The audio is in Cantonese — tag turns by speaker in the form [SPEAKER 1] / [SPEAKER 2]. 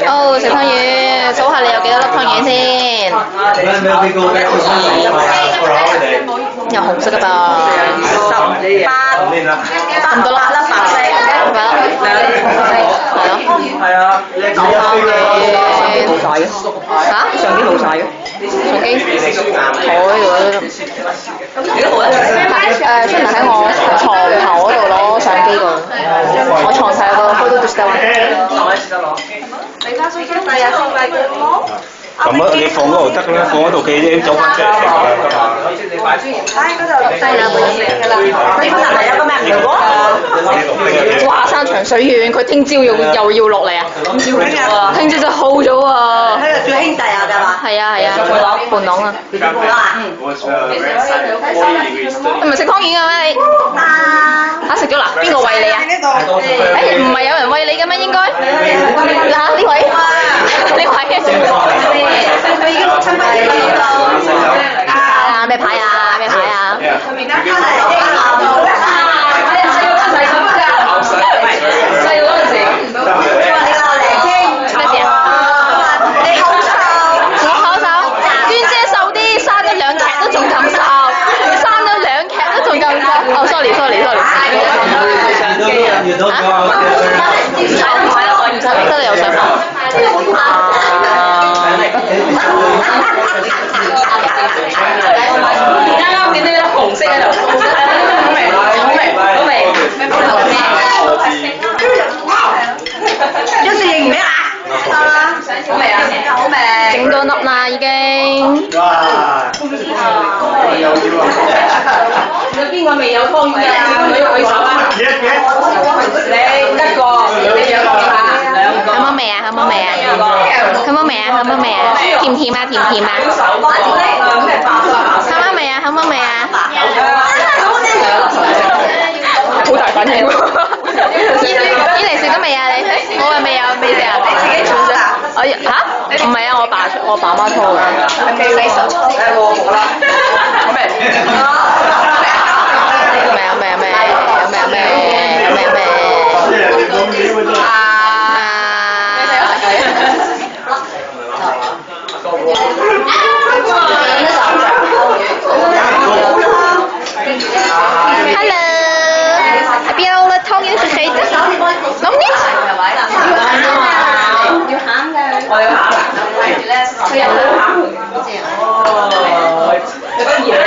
[SPEAKER 1] 哦，食湯圓，數下你有幾多粒湯圓先？有紅色㗎噃。咁多粒？8粒。係咯。嚇？相機冇晒嘅。相機台度出嚟喺我床頭嗰度攞相機個，我床頭有個 photo display。你翻書第日先買嘅咯。
[SPEAKER 2] 咁啊，你放嗰度得啦，放嗰度記啲走翻出嚟㗎嘛。
[SPEAKER 1] 嗰度錄低啦，冇嘢㗎啦。佢可能係有個咩唔同喎？哇！山長水遠，佢聽朝又要落嚟啊！聽朝就好咗喎。
[SPEAKER 3] 佢係做兄弟啊，係嘛？
[SPEAKER 1] 係啊係啊，伴郎啊。
[SPEAKER 3] 伴郎啊？
[SPEAKER 1] 你唔係食湯圓嘅咩？嚇食咗啦？邊個餵你啊？誒唔係有人餵你嘅咩？應該嗱呢位呢位。
[SPEAKER 3] 佢已經6、7筆嘢喺度。
[SPEAKER 1] 啊咩牌啊？咩牌啊？細個嗰陣時，佢話你個靚兄咩事啊？你好瘦，我好瘦，娟姐瘦啲，生咗2劇都仲咁瘦，生咗2劇都仲咁瘦。哦，sorry。啊？唔使得你又想放。啱見到粒紅色喺度，好味。
[SPEAKER 3] 一時認唔咩啊？
[SPEAKER 1] 好味啊！好味。整多粒啦已經。
[SPEAKER 4] 有邊個未有湯圓㗎？舉手啊！你一個，你有幾下？
[SPEAKER 1] 好冇味啊？好冇味啊？好冇味啊？好冇味啊？甜唔甜啊？甜唔甜啊？好冇味啊？好冇味啊？好大反應喎！依嚟食咗未啊？你我話未啊，未食啊？你自己做啫？嚇？唔係啊，我爸媽搓嘅。你手搓？好啦。咩？Hello， heb je al het tongje gegeten? Nog niet?
[SPEAKER 4] 要餡嘅。我要餡。佢有餡。你個嘢嘢。